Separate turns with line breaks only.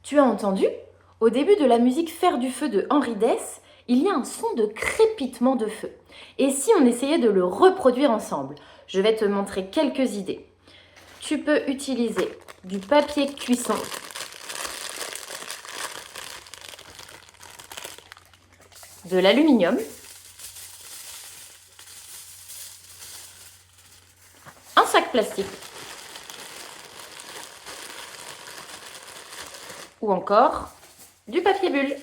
Tu as entendu? Au début de la musique Faire du feu de Henri Dess, il y a un son de crépitement de feu. Et si on essayait de le reproduire ensemble? Je vais te montrer quelques idées. Tu peux utiliser du papier cuisson, de l'aluminium, un sac plastique ou encore du papier bulle.